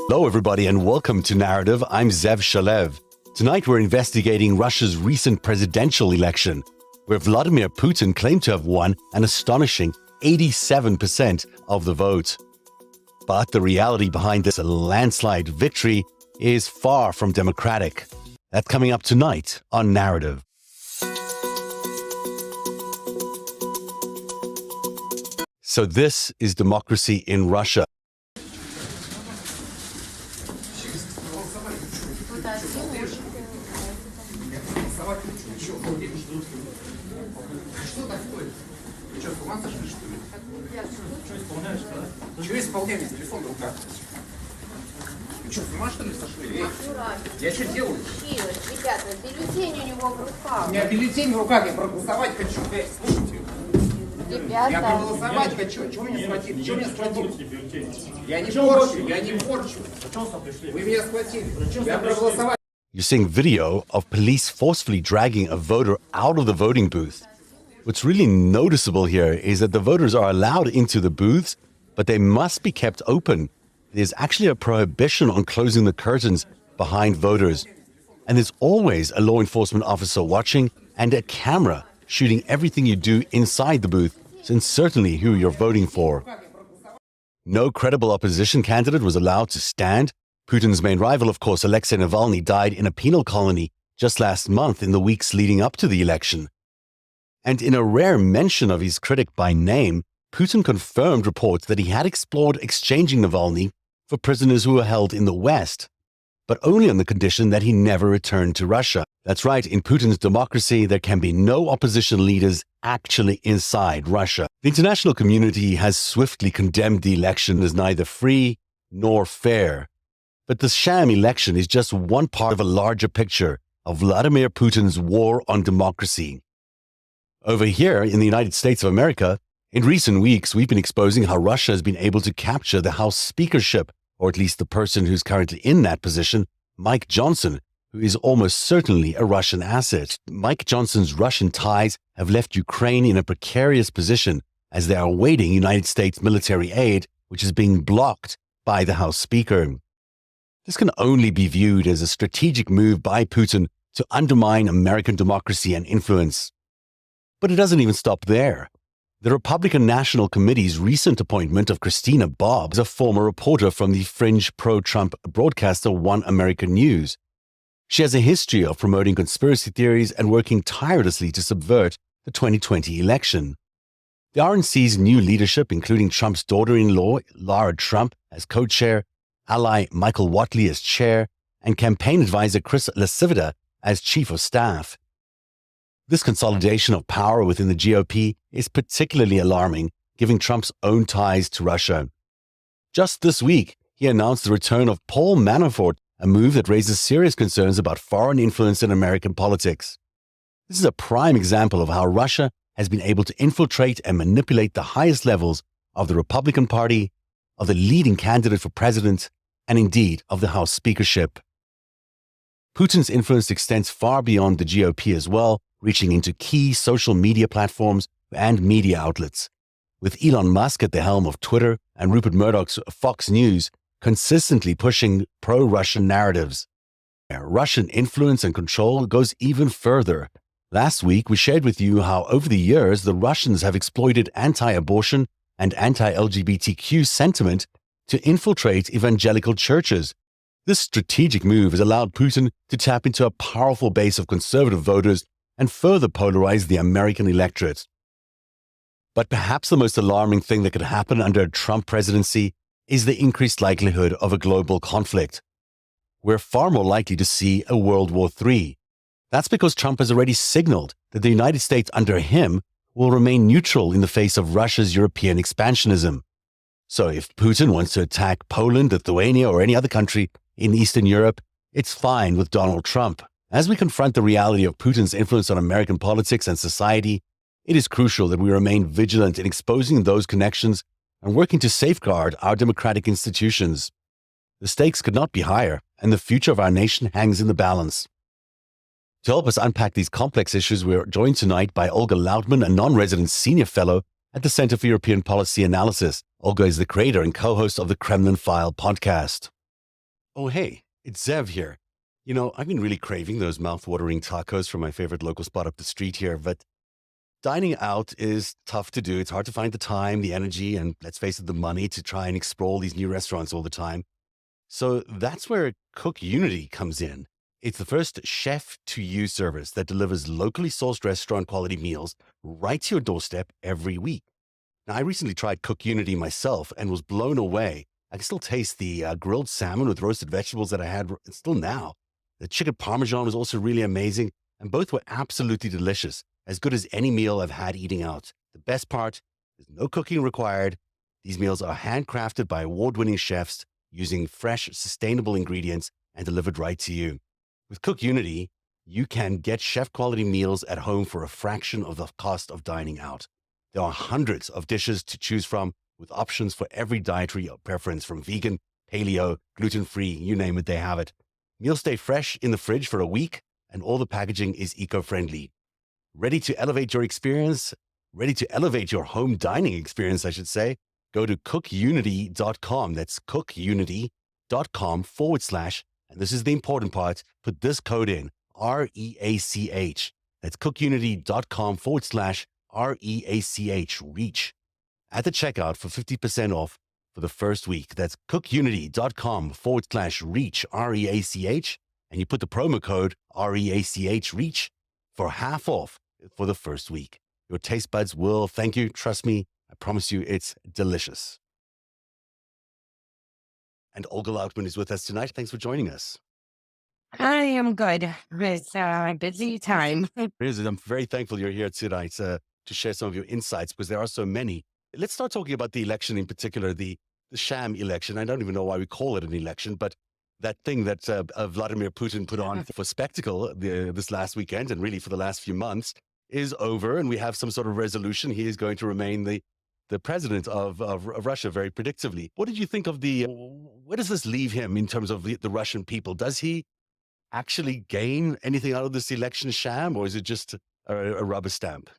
Hello, everybody, and welcome to Narativ. I'm Zev Shalev. Tonight, we're investigating Russia's recent presidential election, where Vladimir Putin claimed to have won an astonishing 87% of the vote. But the reality behind this landslide victory is far from democratic. That's coming up tonight on Narativ. So this is democracy in Russia. Чего исполняешь телефон в руках? Вы что, с ума что ли сошли? Я что делаю? Ребята, бюллетень у него в руках. У меня бюллетень в руках, я проголосовать хочу. Слушайте. Ребята. Я проголосовать хочу. Чего меня схватили? Чего меня схватили? Я не порчу, я не порчу. Вы меня схватили. Я проголосовать. You're seeing video of police forcefully dragging a voter out of the voting booth. What's really noticeable here is that the voters are allowed into the booths, but they must be kept open. There's actually a prohibition on closing the curtains behind voters. And there's always a law enforcement officer watching and a camera shooting everything you do inside the booth, and certainly who you're voting for. No credible opposition candidate was allowed to stand. Putin's main rival, of course, Alexei Navalny, died in a penal colony just last month in the weeks leading up to the election. And in a rare mention of his critic by name, Putin confirmed reports that he had explored exchanging Navalny for prisoners who were held in the West, but only on the condition that he never returned to Russia. That's right, in Putin's democracy, there can be no opposition leaders actually inside Russia. The international community has swiftly condemned the election as neither free nor fair. But the sham election is just one part of a larger picture of Vladimir Putin's war on democracy. Over here in the United States of America, in recent weeks, we've been exposing how Russia has been able to capture the House speakership, or at least the person who's currently in that position, Mike Johnson, who is almost certainly a Russian asset. Mike Johnson's Russian ties have left Ukraine in a precarious position as they are awaiting United States military aid, which is being blocked by the House Speaker. This can only be viewed as a strategic move by Putin to undermine American democracy and influence. But it doesn't even stop there. The Republican National Committee's recent appointment of Christina Bobb as a former reporter from the fringe pro-Trump broadcaster One American News. She has a history of promoting conspiracy theories and working tirelessly to subvert the 2020 election. The RNC's new leadership, including Trump's daughter-in-law, Lara Trump, as co-chair, ally Michael Whatley as chair, and campaign advisor Chris Lasivita as chief of staff. This consolidation of power within the GOP is particularly alarming, given Trump's own ties to Russia. Just this week, he announced the return of Paul Manafort, a move that raises serious concerns about foreign influence in American politics. This is a prime example of how Russia has been able to infiltrate and manipulate the highest levels of the Republican Party, of the leading candidate for president, and indeed of the House speakership. Putin's influence extends far beyond the GOP as well, reaching into key social media platforms and media outlets. With Elon Musk at the helm of Twitter and Rupert Murdoch's Fox News consistently pushing pro-Russian narratives. Russian influence and control goes even further. Last week, we shared with you how over the years, the Russians have exploited anti-abortion and anti-LGBTQ sentiment to infiltrate evangelical churches. This strategic move has allowed Putin to tap into a powerful base of conservative voters and further polarize the American electorate. But perhaps the most alarming thing that could happen under a Trump presidency is the increased likelihood of a global conflict. We're far more likely to see a World War III. That's because Trump has already signaled that the United States under him will remain neutral in the face of Russia's European expansionism. So if Putin wants to attack Poland, Lithuania, or any other country in Eastern Europe, it's fine with Donald Trump. As we confront the reality of Putin's influence on American politics and society, it is crucial that we remain vigilant in exposing those connections and working to safeguard our democratic institutions. The stakes could not be higher, and the future of our nation hangs in the balance. To help us unpack these complex issues, we're joined tonight by Olga Lautman, a non-resident senior fellow at the Center for European Policy Analysis. Olga is the creator and co-host of the Kremlin File podcast. Oh, hey, it's Zev here. You know, I've been really craving those mouth-watering tacos from my favorite local spot up the street here, but dining out is tough to do. It's hard to find the time, the energy, and let's face it, the money to try and explore these new restaurants all the time. So that's where Cook Unity comes in. It's the first chef-to-you service that delivers locally sourced restaurant-quality meals right to your doorstep every week. Now, I recently tried Cook Unity myself and was blown away. I can still taste the grilled salmon with roasted vegetables that I had still now. The chicken parmesan was also really amazing, and both were absolutely delicious, as good as any meal I've had eating out. The best part, there's no cooking required. These meals are handcrafted by award-winning chefs using fresh, sustainable ingredients and delivered right to you. With Cook Unity, you can get chef-quality meals at home for a fraction of the cost of dining out. There are hundreds of dishes to choose from, with options for every dietary preference, from vegan, paleo, gluten-free, you name it, they have it. Meals stay fresh in the fridge for a week, and all the packaging is eco-friendly. Ready to elevate your experience? Ready to elevate your home dining experience, I should say? Go to cookunity.com. That's cookunity.com / and this is the important part, put this code in, REACH. That's cookunity.com / REACH, REACH. At the checkout for 50% off for the first week. That's cookunity.com / REACH, REACH. And you put the promo code REACH, REACH, for half off for the first week. Your taste buds will thank you. Trust me, I promise you it's delicious. And Olga Lautman is with us tonight. Thanks for joining us. I am good. It's a busy time. I'm very thankful you're here tonight to share some of your insights, because there are so many. Let's start talking about the election in particular, the sham election. I don't even know why we call it an election, but that thing that Vladimir Putin put on for spectacle this last weekend, and really for the last few months, is over, and we have some sort of resolution. He is going to remain the president of Russia, very predictably. What did you think of where does this leave him in terms of the Russian people? Does he actually gain anything out of this election sham, or is it just a rubber stamp?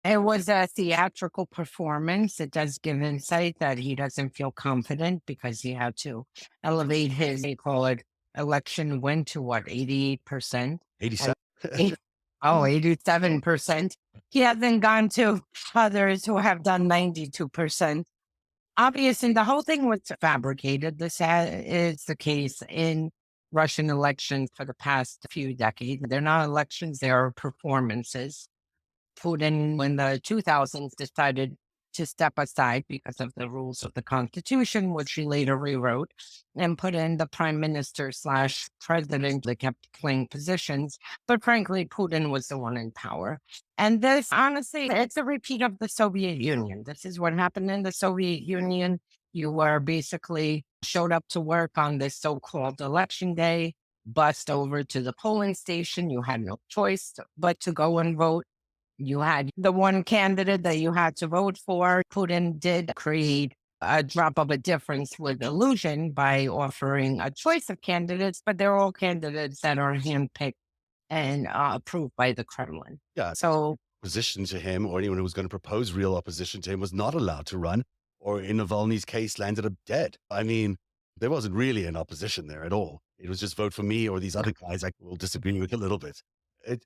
It was a theatrical performance. It does give insight that he doesn't feel confident because he had to elevate his, they call it, election win to what, 88%? 87? 87%. He hasn't gone to others who have done 92%. Obviously, the whole thing was fabricated. This is the case in Russian elections for the past few decades. They're not elections, they are performances. Putin, in the 2000s, decided to step aside because of the rules of the Constitution, which he later rewrote, and put in the prime minister / president. They kept playing positions, but frankly, Putin was the one in power. And this, honestly, it's a repeat of the Soviet Union. This is what happened in the Soviet Union. You were basically showed up to work on this so-called election day, bussed over to the polling station. You had no choice but to go and vote. You had the one candidate that you had to vote for. Putin did create a drop of a difference with illusion by offering a choice of candidates, but they're all candidates that are handpicked and approved by the Kremlin. Yeah. So opposition to him, or anyone who was going to propose real opposition to him, was not allowed to run, or in Navalny's case, landed up dead. I mean, there wasn't really an opposition there at all. It was just vote for me or these other guys I will disagree with a little bit.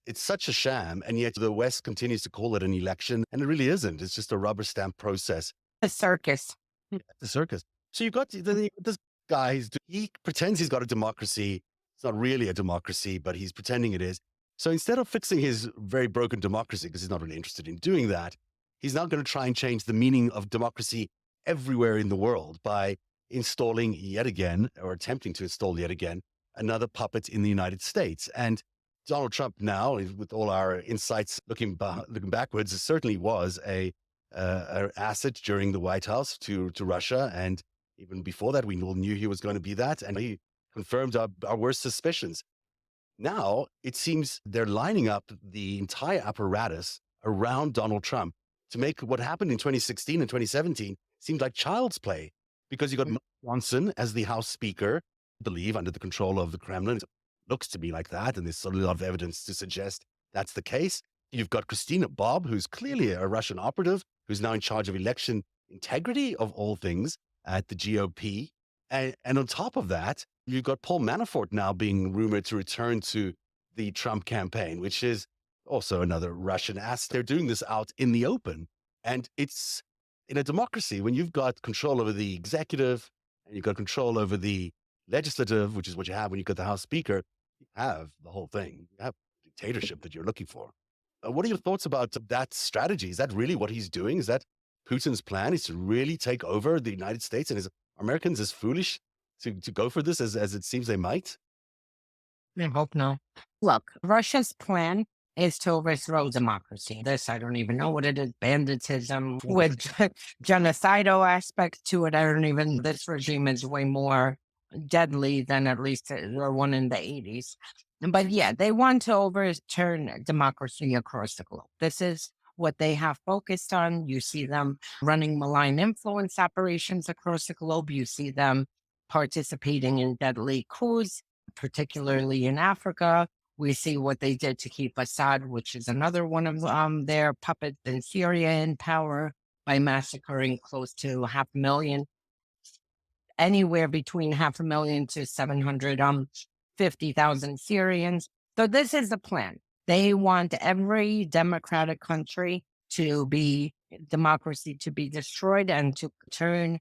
It's such a sham, and yet the West continues to call it an election, and it really isn't. It's just a rubber stamp process. a circus. The circus. So you've got this guy, he pretends he's got a democracy. It's not really a democracy, but he's pretending it is. So instead of fixing his very broken democracy, because he's not really interested in doing that, he's now going to try and change the meaning of democracy everywhere in the world by installing yet again, or attempting to install yet again, another puppet in the United States. And Donald Trump now, with all our insights looking backwards, it certainly was a asset during the White House to Russia. And even before that, we all knew he was going to be that. And he confirmed our worst suspicions. Now, it seems they're lining up the entire apparatus around Donald Trump to make what happened in 2016 and 2017 seem like child's play, because you got Mike Johnson as the House Speaker, I believe, under the control of the Kremlin. looks to be like that. And there's a lot of evidence to suggest that's the case. You've got Christina Bob, who's clearly a Russian operative, who's now in charge of election integrity of all things at the GOP. And on top of that, you've got Paul Manafort now being rumored to return to the Trump campaign, which is also another Russian ass. They're doing this out in the open. And it's in a democracy, when you've got control over the executive and you've got control over the legislative, which is what you have when you've got the House Speaker, you have the whole thing. You have dictatorship that you're looking for. What are your thoughts about that strategy? Is that really what he's doing? Is that Putin's plan, is to really take over the United States? And is Americans as foolish to go for this as it seems they might? I hope no. Look, Russia's plan is to overthrow democracy. This, I don't even know what it is. Banditism with genocidal aspects to it. This regime is way more deadly than at least the one in the 80s. But yeah, they want to overturn democracy across the globe. This is what they have focused on. You see them running malign influence operations across the globe. You see them participating in deadly coups, particularly in Africa. We see what they did to keep Assad, which is another one of their puppets in Syria, in power by massacring close to 500,000, anywhere between 500,000 to 750,000 Syrians. So this is the plan. They want every democratic country to be democracy to be destroyed and to turn,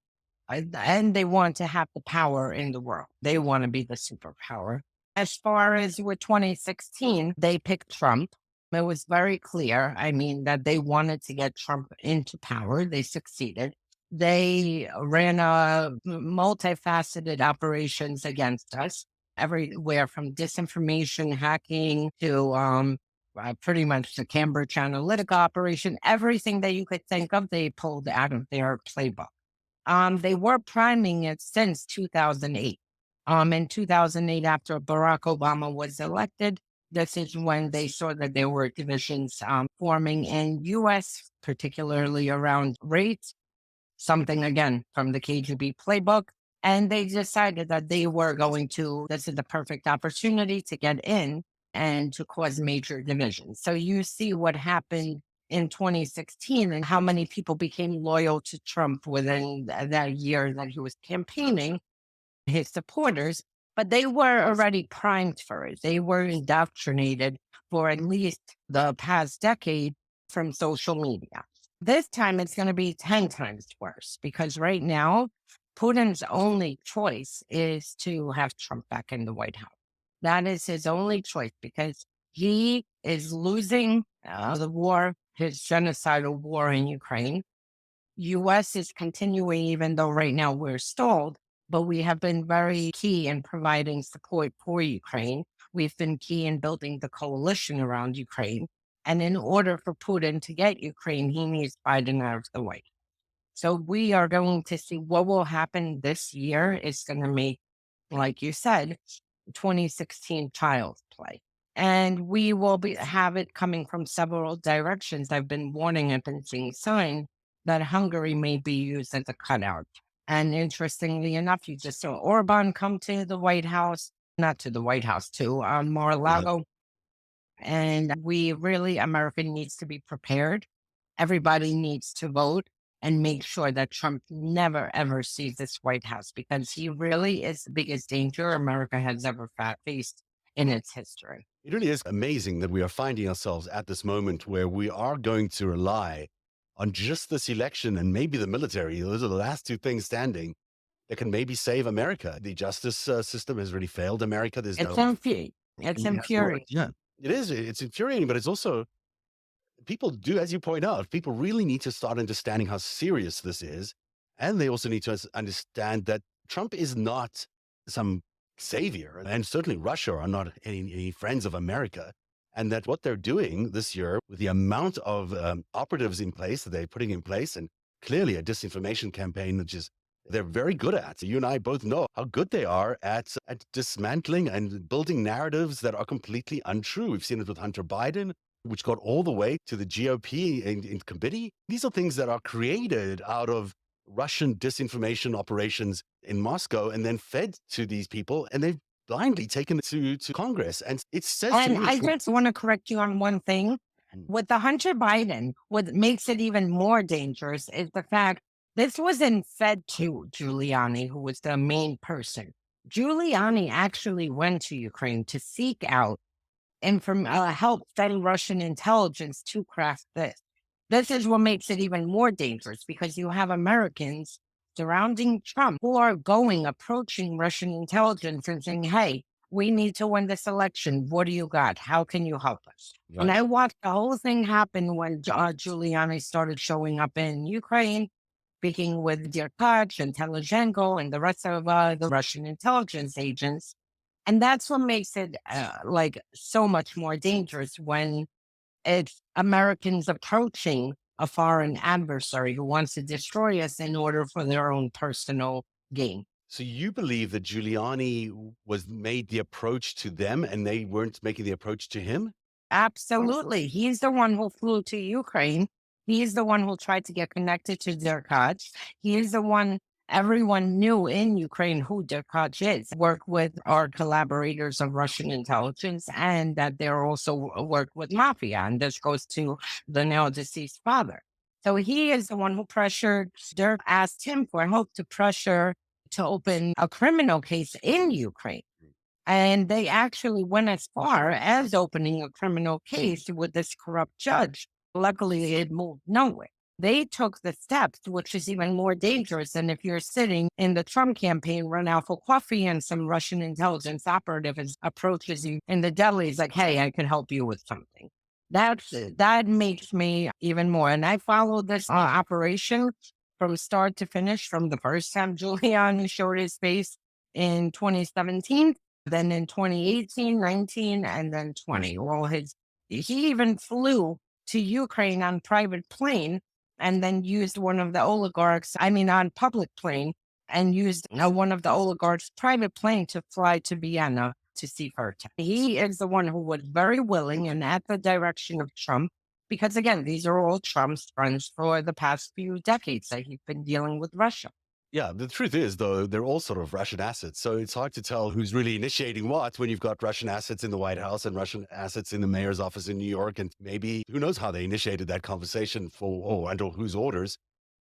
and they want to have the power in the world. They want to be the superpower. As far as with 2016, they picked Trump. It was very clear, that they wanted to get Trump into power. They succeeded. They ran a multifaceted operations against us, everywhere from disinformation, hacking to pretty much the Cambridge Analytica operation. Everything that you could think of, they pulled out of their playbook. They were priming it since 2008. In 2008, after Barack Obama was elected, this is when they saw that there were divisions forming in U.S., particularly around rates, something again from the KGB playbook. And they decided that they were going to, this is the perfect opportunity to get in and to cause major divisions. So you see what happened in 2016 and how many people became loyal to Trump within that year that he was campaigning, his supporters, but they were already primed for it. They were indoctrinated for at least the past decade from social media. This time it's going to be 10 times worse because right now, Putin's only choice is to have Trump back in the White House. That is his only choice because he is losing the war, his genocidal war in Ukraine. U.S. is continuing, even though right now we're stalled, but we have been very key in providing support for Ukraine. We've been key in building the coalition around Ukraine. And in order for Putin to get Ukraine, he needs Biden out of the way. So we are going to see what will happen this year. It's going to make, like you said, 2016 child's play. And we will have it coming from several directions. I've been warning, I've been seeing signs that Hungary may be used as a cutout. And interestingly enough, you just saw Orban come to the White House, not to the White House, to Mar-a-Lago. And America needs to be prepared. Everybody needs to vote and make sure that Trump never, ever sees this White House because he really is the biggest danger America has ever faced in its history. It really is amazing that we are finding ourselves at this moment where we are going to rely on just this election and maybe the military. Those are the last two things standing that can maybe save America. The justice system has really failed America. It's infuriating. Yeah, it is. It's infuriating, but it's also, people do, as you point out, people really need to start understanding how serious this is. And they also need to understand that Trump is not some savior, and certainly Russia are not any friends of America. And that what they're doing this year with the amount of operatives in place that they're putting in place, and clearly a disinformation campaign, which is they're very good at. You and I both know how good they are at dismantling and building narratives that are completely untrue. We've seen it with Hunter Biden, which got all the way to the GOP in committee. These are things that are created out of Russian disinformation operations in Moscow and then fed to these people. And they've blindly taken to Congress. And it says to And me, I just want to correct you on one thing. With the Hunter Biden, what makes it even more dangerous is the fact this wasn't fed to Giuliani, who was the main person. Giuliani actually went to Ukraine to seek out and from help study Russian intelligence to craft this. This is what makes it even more dangerous because you have Americans surrounding Trump who are approaching Russian intelligence and saying, hey, we need to win this election. What do you got? How can you help us? And right. I watched the whole thing happen when Giuliani started showing up in Ukraine, speaking with Derkach and Telizhenko and the rest of the Russian intelligence agents. And that's what makes it like so much more dangerous when it's Americans approaching a foreign adversary who wants to destroy us in order for their own personal gain. So you believe that Giuliani was made the approach to them and they weren't making the approach to him? Absolutely. He's the one who flew to Ukraine. He's the one who tried to get connected to Derkach. He is the one everyone knew in Ukraine who Derkach is, work with our collaborators of Russian intelligence, and that they're also work with mafia. And this goes to the now deceased father. So he is the one who pressured Dirk, asked him for help to pressure to open a criminal case in Ukraine. And they actually went as far as opening a criminal case with this corrupt judge. Luckily, it moved nowhere. They took the steps, which is even more dangerous than if you're sitting in the Trump campaign, run out for coffee, and some Russian intelligence operative approaches you in the deli. He's like, hey, I can help you with something. That makes me even more. And I followed this operation from start to finish, from the first time Giuliani showed his face in 2017, then in 2018, 19, and then 20. Well, he even flew to Ukraine on private plane and then used one of the oligarchs, on public plane, and used one of the oligarchs' private plane to fly to Vienna to see her. He is the one who was very willing and at the direction of Trump, because again, these are all Trump's friends for the past few decades that he's been dealing with Russia. Yeah, the truth is, though, they're all sort of Russian assets. So it's hard to tell who's really initiating what when you've got Russian assets in the White House and Russian assets in the mayor's office in New York. And maybe who knows how they initiated that conversation under whose orders,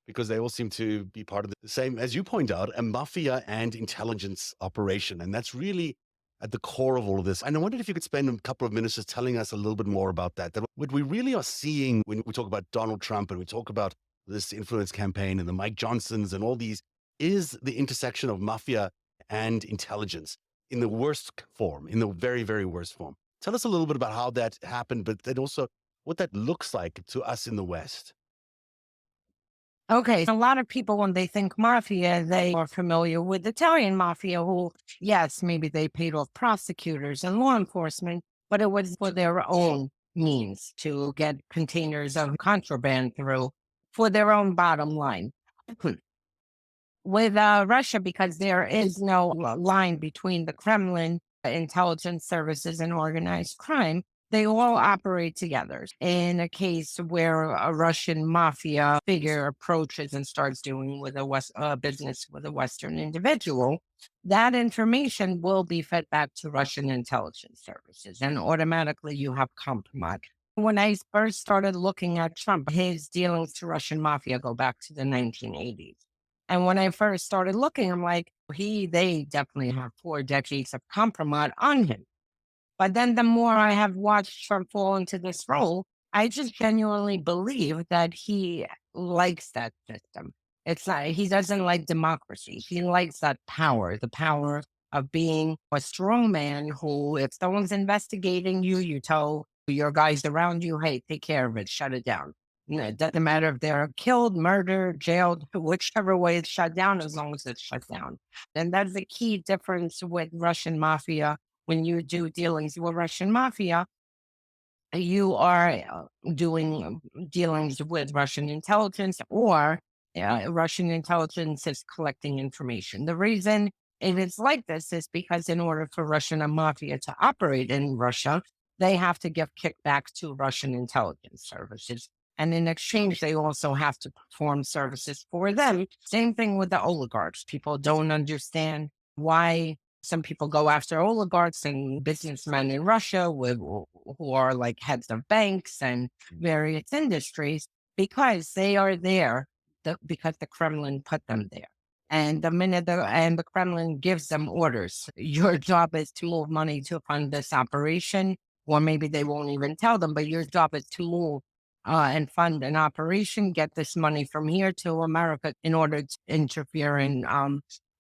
because they all seem to be part of the same, as you point out, a mafia and intelligence operation. And that's really at the core of all of this. And I wondered if you could spend a couple of minutes just telling us a little bit more about that. That what we really are seeing when we talk about Donald Trump and we talk about this influence campaign and the Mike Johnsons and all these is the intersection of mafia and intelligence in the worst form, in the very, very worst form. Tell us a little bit about how that happened, but then also what that looks like to us in the West. Okay, a lot of people, when they think mafia, they are familiar with Italian mafia, who, yes, maybe they paid off prosecutors and law enforcement, but it was for their own means to get containers of contraband through for their own bottom line. With Russia, because there is no line between the Kremlin, intelligence services, and organized crime, they all operate together. In a case where a Russian mafia figure approaches and starts doing with business with a Western individual, that information will be fed back to Russian intelligence services, and automatically you have compromise. When I first started looking at Trump, his dealings to Russian mafia go back to the 1980s. And when I first started looking, I'm like, they definitely have 4 decades of compromise on him. But then the more I have watched Trump fall into this role, I just genuinely believe that he likes that system. It's not, he doesn't like democracy. He likes that power, the power of being a strong man who, if someone's investigating you, you tell your guys around you, hey, take care of it, shut it down. It doesn't matter if they're killed, murdered, jailed, whichever way it's shut down, as long as it's shut down. And that's the key difference with Russian mafia. When you do dealings with Russian mafia, you are doing dealings with Russian intelligence, or Russian intelligence is collecting information. The reason it is like this is because in order for Russian mafia to operate in Russia, they have to give kickback to Russian intelligence services. And in exchange, they also have to perform services for them. Same thing with the oligarchs. People don't understand why Some people go after oligarchs and businessmen in Russia who are like heads of banks and various industries because they are there because the Kremlin put them there. And the Kremlin gives them orders. Your job is to move money to fund this operation, or maybe they won't even tell them, but your job is to move and fund an operation, get this money from here to America in order to interfere in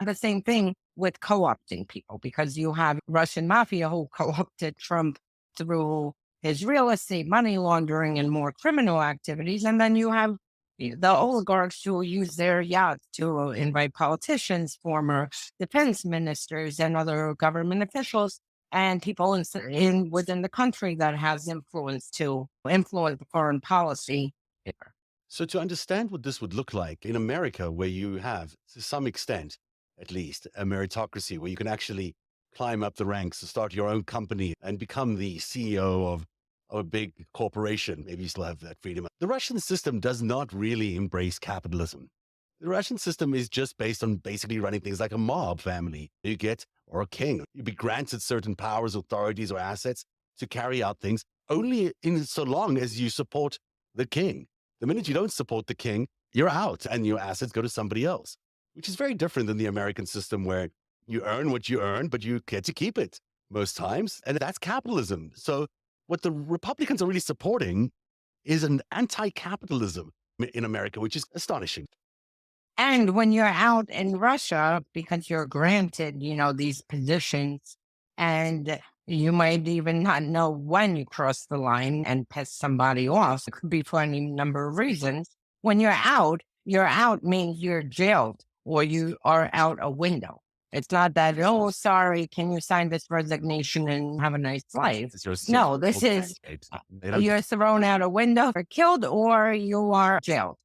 the same thing with co-opting people, because you have Russian mafia who co-opted Trump through his real estate, money laundering, and more criminal activities. And then you have the oligarchs who use their yachts to invite politicians, former defense ministers, and other government officials, and people within the country that has influence to influence foreign policy. So, to understand what this would look like in America, where you have, to some extent, at least, a meritocracy where you can actually climb up the ranks, start your own company, and become the CEO of a big corporation, maybe you still have that freedom. The Russian system does not really embrace capitalism. The Russian system is just based on basically running things like a mob family. You get, or a king, you'd be granted certain powers, authorities, or assets to carry out things only in so long as you support the king. The minute you don't support the king, you're out and your assets go to somebody else, which is very different than the American system where you earn what you earn, but you get to keep it most times. And that's capitalism. So what the Republicans are really supporting is an anti-capitalism in America, which is astonishing. And when you're out in Russia, because you're granted, these positions, and you might even not know when you cross the line and piss somebody off. It could be for any number of reasons. When you're out means you're jailed or you are out a window. It's not that, oh, sorry, can you sign this resignation and have a nice life? No, this is you're thrown out a window or killed, or you are jailed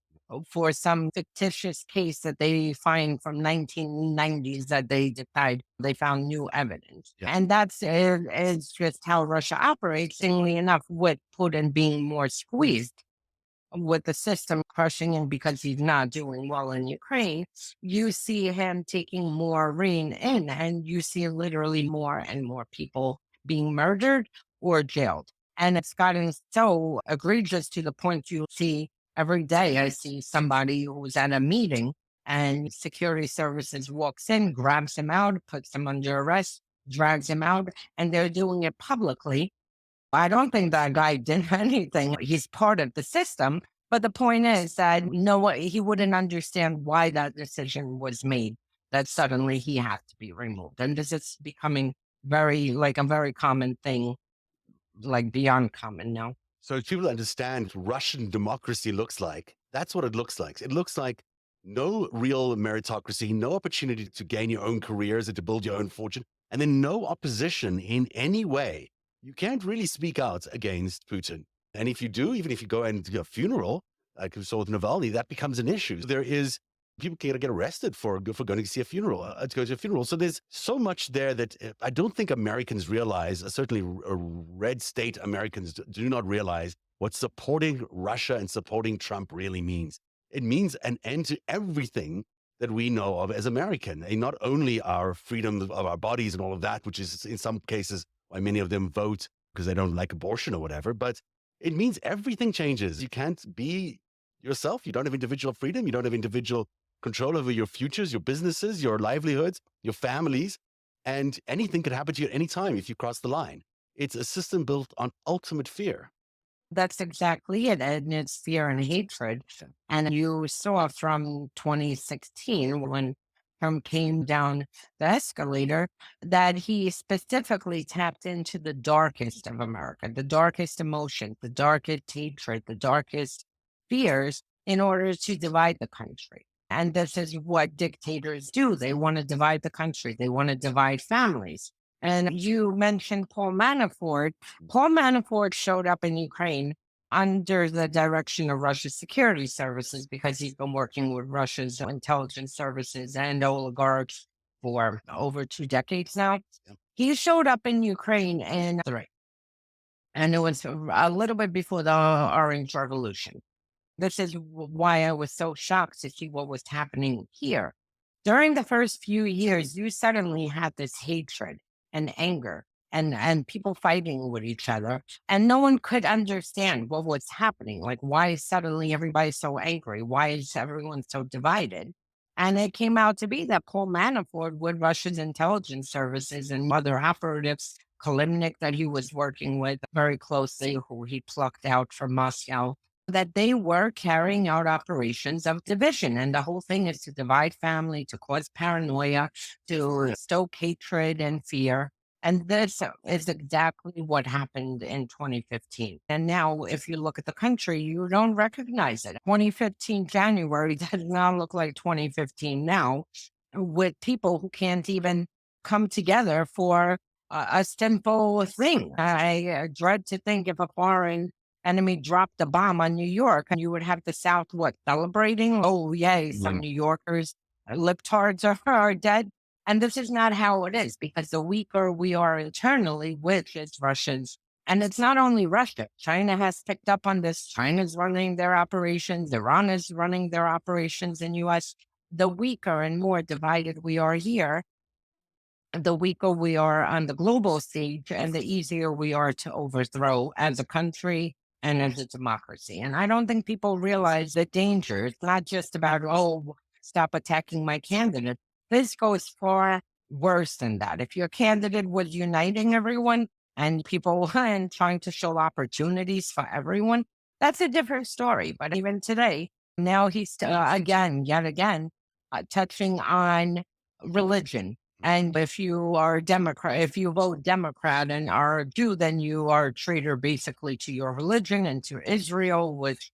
for some fictitious case that they find from 1990s that they decide they found new evidence. Yeah. And that's is just how Russia operates. Interestingly enough, with Putin being more squeezed, with the system crushing him because he's not doing well in Ukraine, you see him taking more rein in, and you see literally more and more people being murdered or jailed. And it's gotten so egregious to the point you see every day. I see somebody who's at a meeting and security services walks in, grabs him out, puts him under arrest, drags him out, and they're doing it publicly. I don't think that guy did anything. He's part of the system. But the point is that he wouldn't understand why that decision was made, that suddenly he had to be removed. And this is becoming a very common thing, like beyond common now. So if people understand what Russian democracy looks like, that's what it looks like. It looks like no real meritocracy, no opportunity to gain your own careers and to build your own fortune, and then no opposition in any way. You can't really speak out against Putin. And if you do, even if you go and do a funeral, like we saw with Navalny, that becomes an issue. People can get arrested for going to see a funeral, to go to a funeral. So there's so much there that I don't think Americans realize, certainly red state Americans do not realize what supporting Russia and supporting Trump really means. It means an end to everything that we know of as American, and not only our freedom of our bodies and all of that, which is in some cases why many of them vote because they don't like abortion or whatever, but it means everything changes. You can't be yourself. You don't have individual freedom. You don't have individual control over your futures, your businesses, your livelihoods, your families, and anything could happen to you at any time if you cross the line. It's a system built on ultimate fear. That's exactly it. And it's fear and hatred. And you saw from 2016 when Trump came down the escalator that he specifically tapped into the darkest of America, the darkest emotions, the darkest hatred, the darkest fears in order to divide the country. And this is what dictators do. They want to divide the country. They want to divide families. And you mentioned Paul Manafort. Paul Manafort showed up in Ukraine under the direction of Russia's security services because he's been working with Russia's intelligence services and oligarchs for over 2 decades now. Yeah. He showed up in Ukraine in 3. And it was a little bit before the Orange Revolution. This is why I was so shocked to see what was happening here. During the first few years, you suddenly had this hatred and anger and people fighting with each other. And no one could understand what was happening. Like, why is suddenly everybody so angry? Why is everyone so divided? And it came out to be that Paul Manafort with Russia's intelligence services and other operatives, Kalimnik that he was working with very closely, who he plucked out from Moscow, that they were carrying out operations of division. And the whole thing is to divide family, to cause paranoia, to stoke hatred and fear. And this is exactly what happened in 2015. And now, if you look at the country, you don't recognize it. 2015 January does not look like 2015 now, with people who can't even come together for a simple thing. I dread to think if a foreign enemy dropped a bomb on New York, and you would have the South, what, celebrating? Oh, yay, some New Yorkers, libtards are dead. And this is not how it is, because the weaker we are internally, which is Russians, and it's not only Russia. China has picked up on this. China's running their operations. Iran is running their operations in U.S. The weaker and more divided we are here, the weaker we are on the global stage, and the easier we are to overthrow as a country and as a democracy. And I don't think people realize the danger. It's not just about, oh, stop attacking my candidate. This goes far worse than that. If your candidate was uniting everyone and people and trying to show opportunities for everyone, that's a different story. But even today, now he's yet again, touching on religion. And if you are Democrat, if you vote Democrat and are Jew, then you are a traitor basically to your religion and to Israel, which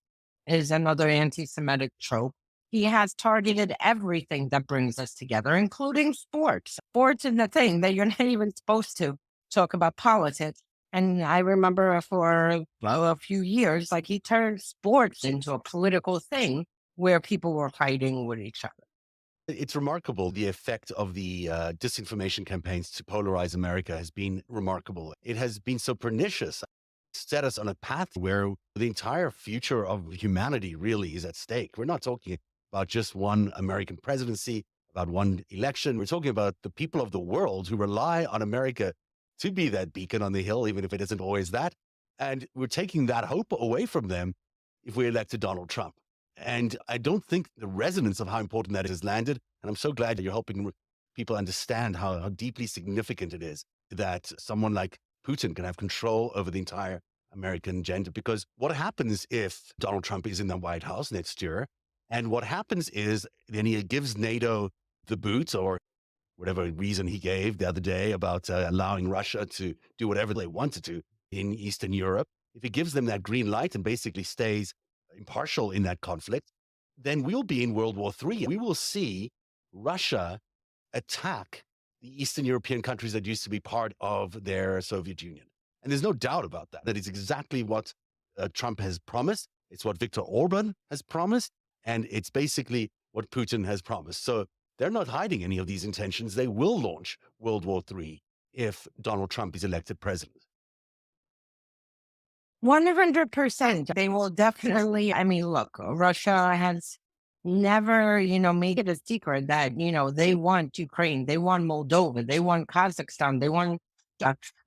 is another anti-Semitic trope. He has targeted everything that brings us together, including sports. Sports is the thing that you're not even supposed to talk about politics. And I remember for a few years, like he turned sports into a political thing where people were fighting with each other. It's remarkable. The effect of the disinformation campaigns to polarize America has been remarkable. It has been so pernicious, set us on a path where the entire future of humanity really is at stake. We're not talking about just one American presidency, about one election. We're talking about the people of the world who rely on America to be that beacon on the hill, even if it isn't always that. And we're taking that hope away from them if we elected Donald Trump. And I don't think the resonance of how important that is landed. And I'm so glad that you're helping people understand how deeply significant it is that someone like Putin can have control over the entire American agenda. Because what happens if Donald Trump is in the White House next year? And what happens is then he gives NATO the boot, or whatever reason he gave the other day about allowing Russia to do whatever they wanted to in Eastern Europe. If he gives them that green light and basically stays impartial in that conflict, then we'll be in World War III. We will see Russia attack the Eastern European countries that used to be part of their Soviet Union. And there's no doubt about that. That is exactly what Trump has promised. It's what Viktor Orban has promised. And it's basically what Putin has promised. So they're not hiding any of these intentions. They will launch World War III if Donald Trump is elected president. 100%. They will definitely, I mean, look, Russia has never, made it a secret that, they want Ukraine, they want Moldova, they want Kazakhstan, they want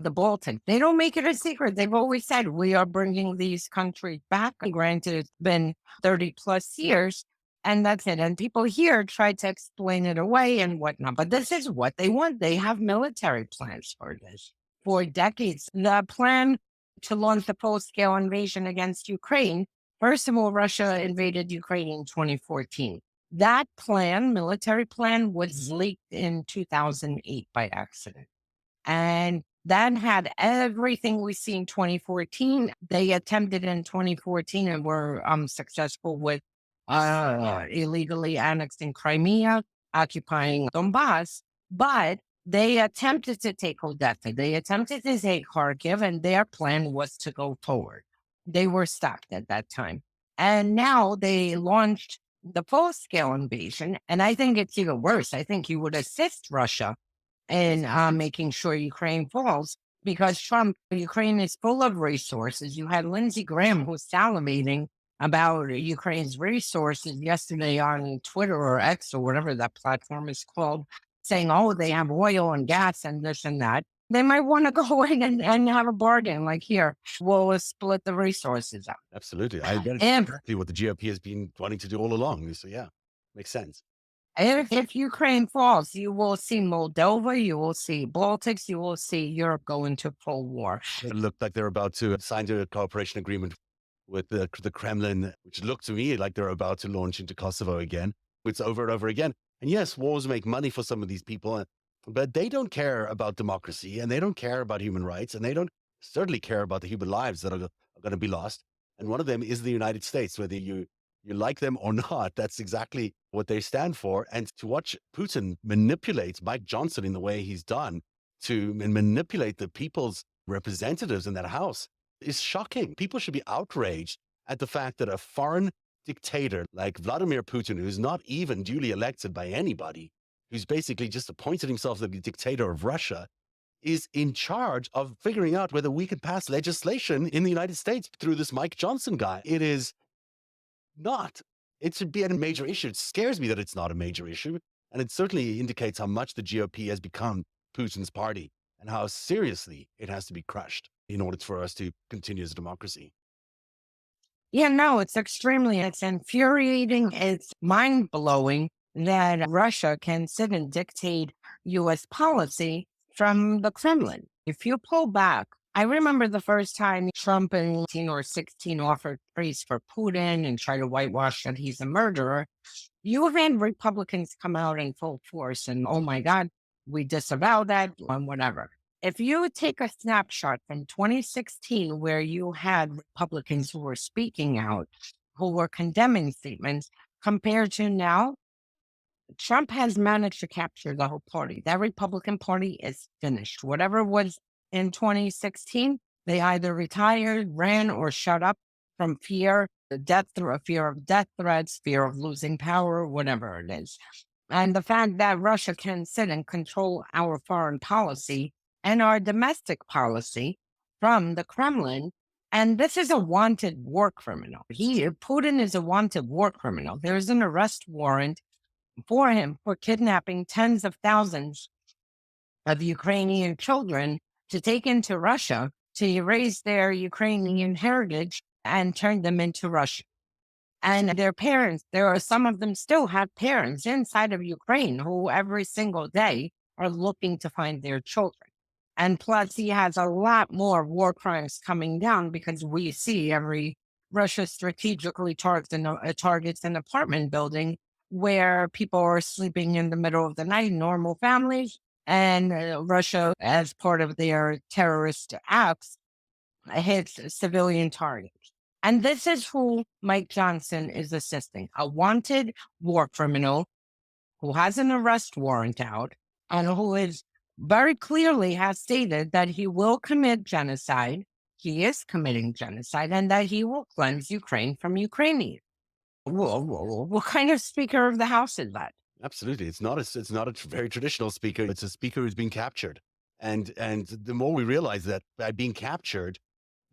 the Baltic. They don't make it a secret. They've always said, we are bringing these countries back. Granted, it's been 30 plus years, and that's it. And people here try to explain it away and whatnot, but this is what they want. They have military plans for this for decades. The plan to launch the full-scale invasion against Ukraine. First of all, Russia invaded Ukraine in 2014. That plan, military plan, was leaked in 2008 by accident. And that had everything we see in 2014. They attempted in 2014 and were successful with illegally annexing Crimea, occupying Donbass. But they attempted to take Odessa. They attempted to take Kharkiv, and their plan was to go forward. They were stopped at that time. And now they launched the full-scale invasion. And I think it's even worse. I think you would assist Russia in making sure Ukraine falls, because Ukraine is full of resources. You had Lindsey Graham, who's salivating about Ukraine's resources yesterday on Twitter or X or whatever that platform is called, saying, oh, they have oil and gas and this and that. They might want to go in and have a bargain, like, here, we'll split the resources up. Absolutely. I bet it's If exactly what the GOP has been wanting to do all along. So, yeah, makes sense. if Ukraine falls, you will see Moldova, you will see Baltics, you will see Europe go into full war. It looked like they're about to sign a cooperation agreement with the Kremlin, which looked to me like they're about to launch into Kosovo again. It's over and over again. And yes, wars make money for some of these people, but they don't care about democracy, and they don't care about human rights, and they don't certainly care about the human lives that are going to be lost. And one of them is the United States, whether you like them or not. That's exactly what they stand for. And to watch Putin manipulate Mike Johnson in the way he's done, to manipulate the people's representatives in that house, is shocking. People should be outraged at the fact that a foreign dictator like Vladimir Putin, who's not even duly elected by anybody, who's basically just appointed himself the dictator of Russia, is in charge of figuring out whether we could pass legislation in the United States through this Mike Johnson guy. It is not. It should be a major issue. It scares me that it's not a major issue. And it certainly indicates how much the GOP has become Putin's party and how seriously it has to be crushed in order for us to continue as a democracy. Yeah, no, it's infuriating. It's mind blowing that Russia can sit and dictate US policy from the Kremlin. If you pull back, I remember the first time Trump in 18 or 16 offered praise for Putin and tried to whitewash that he's a murderer. You have had Republicans come out in full force and, oh my God, we disavow that and whatever. If you take a snapshot from 2016, where you had Republicans who were speaking out, who were condemning statements, compared to now, Trump has managed to capture the whole party. That Republican Party is finished. Whatever was in 2016, they either retired, ran, or shut up from fear, fear of death threats, fear of losing power, whatever it is. And the fact that Russia can sit and control our foreign policy and our domestic policy from the Kremlin. And this is a wanted war criminal. Putin is a wanted war criminal. There's an arrest warrant for him for kidnapping tens of thousands of Ukrainian children to take into Russia to erase their Ukrainian heritage and turn them into Russian. And their parents, some of them still have parents inside of Ukraine who every single day are looking to find their children. And plus, he has a lot more war crimes coming down, because we see Russia strategically targets an apartment building where people are sleeping in the middle of the night, normal families, and Russia, as part of their terrorist acts, hits civilian targets. And this is who Mike Johnson is assisting, a wanted war criminal who has an arrest warrant out and who is very clearly has stated that he will commit genocide. He is committing genocide, and that he will cleanse Ukraine from Ukrainians. What kind of Speaker of the House is that? Absolutely. It's not a very traditional speaker. It's a speaker who's been captured. And the more we realize that by being captured,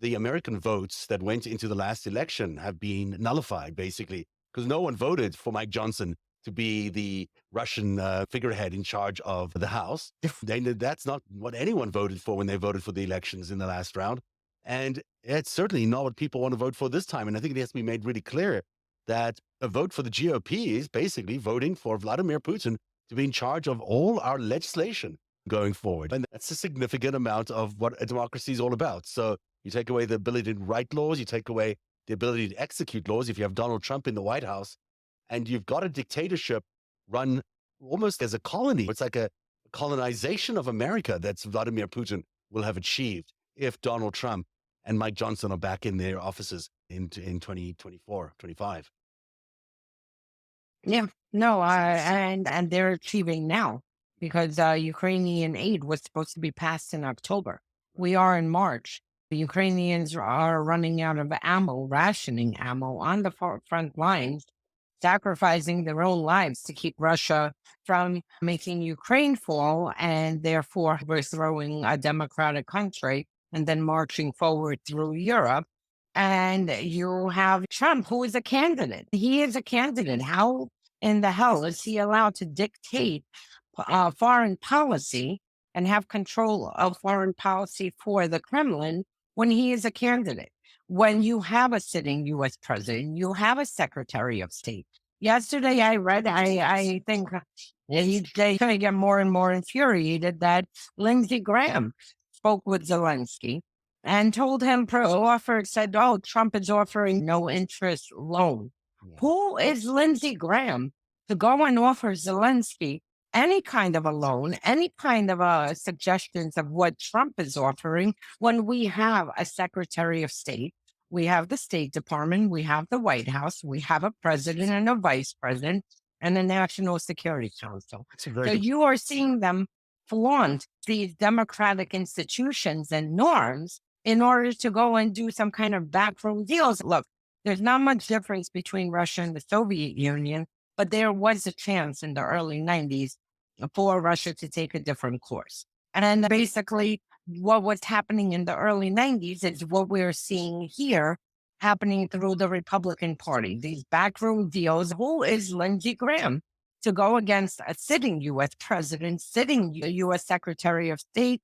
the American votes that went into the last election have been nullified, basically, because no one voted for Mike Johnson to be the Russian figurehead in charge of the House. That's not what anyone voted for when they voted for the elections in the last round. And it's certainly not what people want to vote for this time. And I think it has to be made really clear that a vote for the GOP is basically voting for Vladimir Putin to be in charge of all our legislation going forward. And that's a significant amount of what a democracy is all about. So you take away the ability to write laws, you take away the ability to execute laws if you have Donald Trump in the White House, and you've got a dictatorship run almost as a colony. It's like a colonization of America that Vladimir Putin will have achieved if Donald Trump and Mike Johnson are back in their offices in 2024, 25. Yeah, no, and they're achieving now, because Ukrainian aid was supposed to be passed in October. We are in March. The Ukrainians are running out of ammo, rationing ammo on the front lines, sacrificing their own lives to keep Russia from making Ukraine fall, and therefore overthrowing a democratic country and then marching forward through Europe. And you have Trump, who is a candidate. He is a candidate. How in the hell is he allowed to dictate foreign policy and have control of foreign policy for the Kremlin when he is a candidate? When you have a sitting US president, you have a secretary of state. Yesterday, I read, I think each day I get more and more infuriated that Lindsey Graham spoke with Zelensky and told him, said, oh, Trump is offering no interest loan. Yeah. Who is Lindsey Graham to go and offer Zelensky any kind of a loan, any kind of suggestions of what Trump is offering when we have a Secretary of State, we have the State Department, we have the White House, we have a president and a vice president, and a National Security Council. So you are seeing them flaunt these democratic institutions and norms in order to go and do some kind of backroom deals. Look, there's not much difference between Russia and the Soviet Union, but there was a chance in the early 90s for Russia to take a different course. And basically, what was happening in the early 90s is what we're seeing here happening through the Republican Party. These backroom deals. Who is Lindsey Graham to go against a sitting U.S. president, sitting U.S. Secretary of State,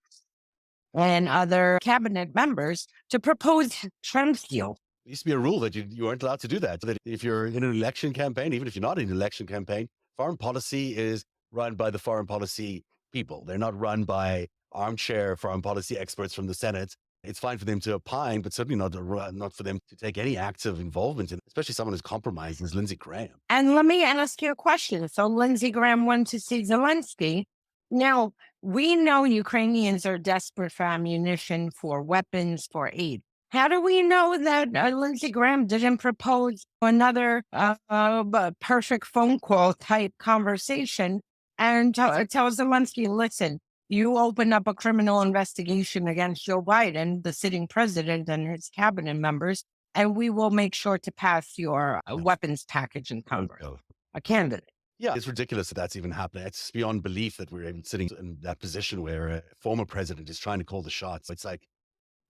and other cabinet members to propose Trump's deal? It used to be a rule that you weren't allowed to do that. That if you're in an election campaign, even if you're not in an election campaign, foreign policy is run by the foreign policy people. They're not run by armchair foreign policy experts from the Senate. It's fine for them to opine, but certainly not for them to take any active involvement in, especially someone who's compromised as Lindsey Graham. And let me ask you a question. So Lindsey Graham went to see Zelensky. Now, we know Ukrainians are desperate for ammunition, for weapons, for aid. How do we know that Lindsey Graham didn't propose another perfect phone call type conversation and tell Zelensky, listen, you open up a criminal investigation against Joe Biden, the sitting president, and his cabinet members, and we will make sure to pass your weapons package in Congress. A candidate. Yeah, it's ridiculous that that's even happening. It's beyond belief that we're even sitting in that position where a former president is trying to call the shots. It's like,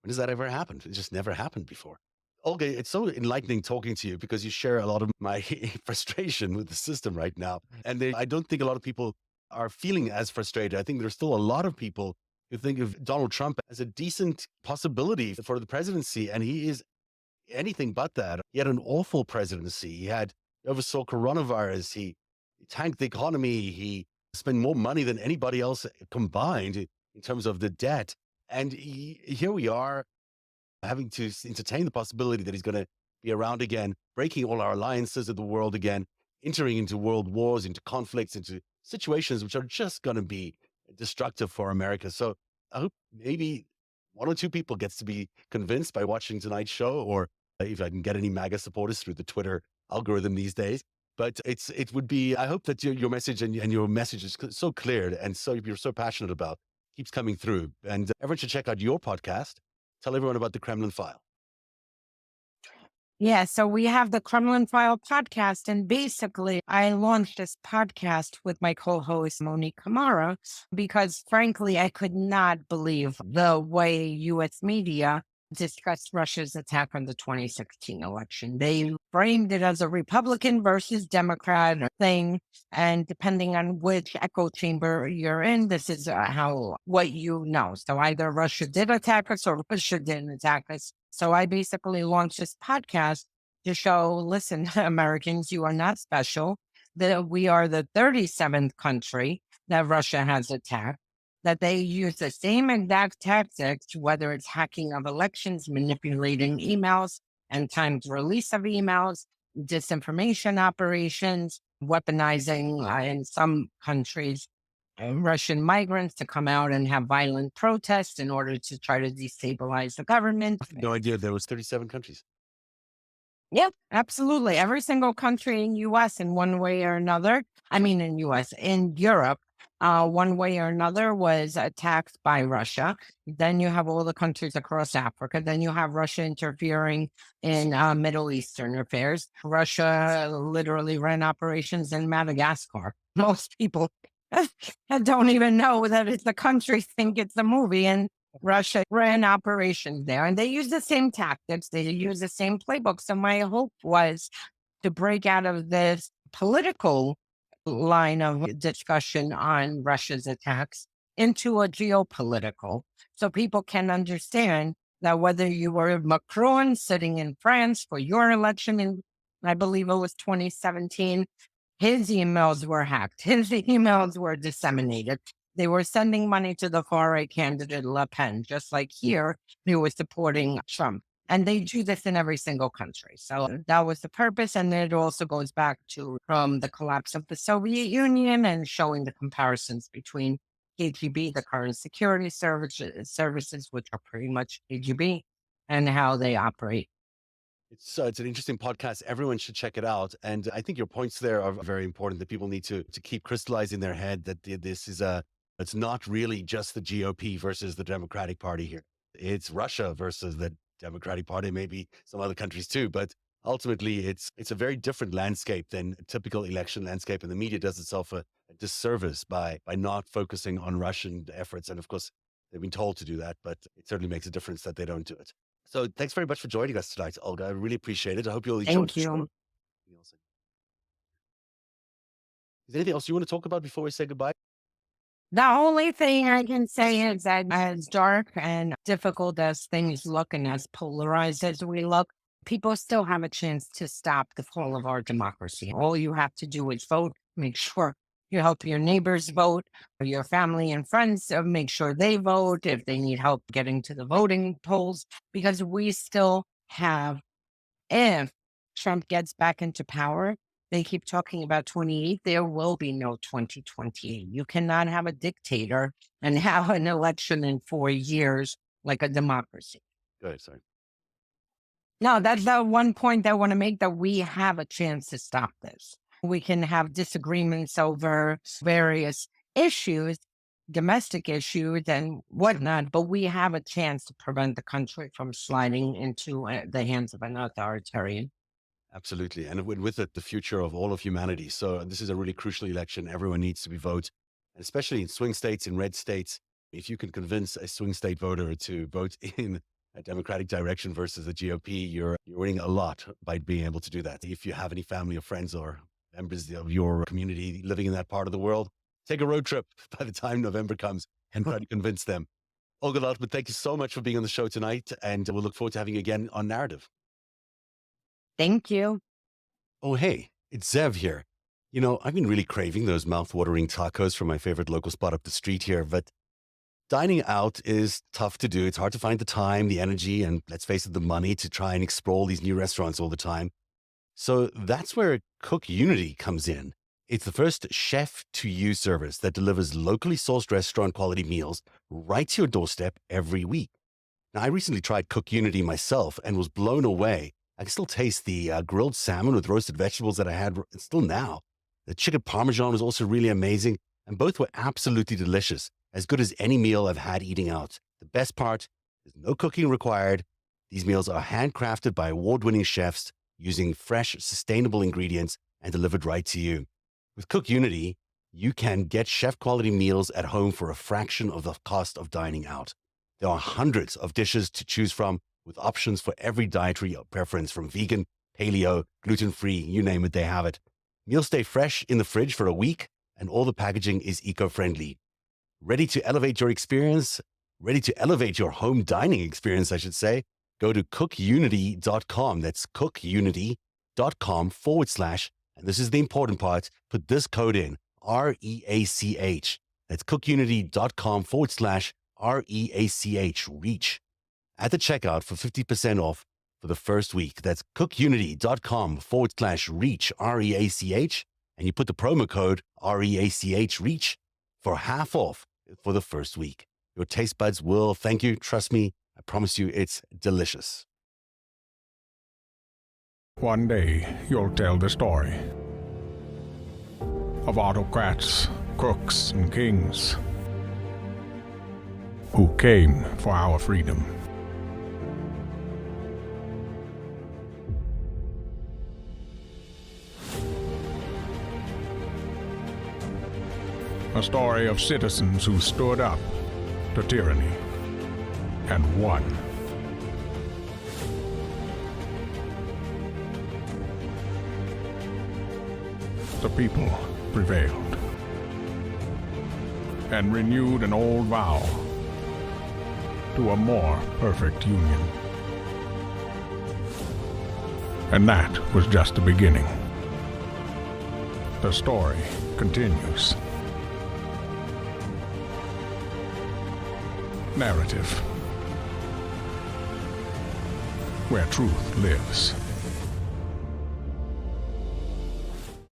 when does that ever happen? It just never happened before. Olga, it's so enlightening talking to you because you share a lot of my frustration with the system right now. And I don't think a lot of people are feeling as frustrated. I think there's still a lot of people who think of Donald Trump as a decent possibility for the presidency. And he is anything but that. He had an awful presidency. He oversaw coronavirus. He tanked the economy. He spent more money than anybody else combined in terms of the debt. And here we are having to entertain the possibility that he's going to be around again, breaking all our alliances of the world again, entering into world wars, into conflicts, into situations which are just going to be destructive for America. So I hope maybe one or two people gets to be convinced by watching tonight's show, or if I can get any MAGA supporters through the Twitter algorithm these days. But it would be, I hope that your message and your message is so clear and so you're so passionate about keeps coming through. And everyone should check out your podcast. Tell everyone about the Kremlin File. Yeah, so we have the Kremlin File podcast, and basically I launched this podcast with my co-host Monique Kamara because frankly, I could not believe the way U.S. media discussed Russia's attack on the 2016 election. They framed it as a Republican versus Democrat thing, and depending on which echo chamber you're in, this is what you know. So either Russia did attack us or Russia didn't attack us. So I basically launched this podcast to show, listen, Americans, you are not special, that we are the 37th country that Russia has attacked, that they use the same exact tactics, whether it's hacking of elections, manipulating emails and timed release of emails, disinformation operations, weaponizing in some countries Russian migrants to come out and have violent protests in order to try to destabilize the government. I had no idea there was 37 countries. Yep, absolutely. Every single country in U.S. in one way or another, in Europe, one way or another was attacked by Russia. Then you have all the countries across Africa. Then you have Russia interfering in Middle Eastern affairs. Russia literally ran operations in Madagascar. Most people don't even know that it's a country, think it's a movie. And Russia ran operations there, and they use the same tactics. They use the same playbook. So my hope was to break out of this political line of discussion on Russia's attacks into a geopolitical, so people can understand that whether you were Macron sitting in France for your election in, I believe it was 2017, his emails were hacked. His emails were disseminated. They were sending money to the far right candidate Le Pen, just like here, they were supporting Trump. And they do this in every single country. So that was the purpose. And it also goes back to from the collapse of the Soviet Union and showing the comparisons between KGB, the current security services, which are pretty much KGB, and how they operate. It's an interesting podcast. Everyone should check it out. And I think your points there are very important, that people need to keep crystallizing in their head that this is it's not really just the GOP versus the Democratic Party here. It's Russia versus the Democratic Party, maybe some other countries too. But ultimately, it's a very different landscape than a typical election landscape. And the media does itself a disservice by not focusing on Russian efforts. And of course, they've been told to do that, but it certainly makes a difference that they don't do it. So thanks very much for joining us tonight, Olga. I really appreciate it. I hope you'll enjoy the show. Is there anything else you want to talk about before we say goodbye? The only thing I can say is that as dark and difficult as things look and as polarized as we look, people still have a chance to stop the fall of our democracy. All you have to do is vote, make sure you help your neighbors vote, or your family and friends, make sure they vote if they need help getting to the voting polls, because we still have, if Trump gets back into power, they keep talking about 28, there will be no 2028. You cannot have a dictator and have an election in 4 years like a democracy. Go ahead, sorry. No, that's the one point I want to make, that we have a chance to stop this. We can have disagreements over various issues, domestic issues and whatnot, but we have a chance to prevent the country from sliding into the hands of an authoritarian. Absolutely. And with it, the future of all of humanity. So this is a really crucial election. Everyone needs to be vote, and especially in swing states, in red states. If you can convince a swing state voter to vote in a Democratic direction versus the GOP, you're winning a lot by being able to do that. If you have any family or friends or members of your community living in that part of the world, take a road trip by the time November comes and try to convince them. Olga Lautman, thank you so much for being on the show tonight, and we'll look forward to having you again on Narativ. Thank you. Oh, hey, it's Zev here. You know, I've been really craving those mouth-watering tacos from my favorite local spot up the street here, but dining out is tough to do. It's hard to find the time, the energy, and let's face it, the money to try and explore these new restaurants all the time. So that's where Cook Unity comes in. It's the first chef-to-you service that delivers locally sourced restaurant-quality meals right to your doorstep every week. Now, I recently tried Cook Unity myself and was blown away. I can still taste the grilled salmon with roasted vegetables that I had still now. The chicken parmesan was also really amazing, and both were absolutely delicious, as good as any meal I've had eating out. The best part, there's no cooking required. These meals are handcrafted by award-winning chefs using fresh, sustainable ingredients and delivered right to you. With Cook Unity, you can get chef-quality meals at home for a fraction of the cost of dining out. There are hundreds of dishes to choose from, with options for every dietary preference, from vegan, paleo, gluten-free, you name it, they have it. Meals stay fresh in the fridge for a week, and all the packaging is eco-friendly. Ready to elevate your experience? Ready to elevate your home dining experience, I should say? Go to cookunity.com. That's cookunity.com / and this is the important part, put this code in, REACH. That's cookunity.com / REACH, REACH. At the checkout for 50% off for the first week. That's cookunity.com / REACH, REACH, and you put the promo code REACH, REACH, for half off for the first week. Your taste buds will thank you. Trust me, I promise you it's delicious. One day, you'll tell the story of autocrats, crooks, and kings who came for our freedom. A story of citizens who stood up to tyranny. and won. The people prevailed and renewed an old vow to a more perfect union. And that was just the beginning. The story continues. Narativ, where truth lives.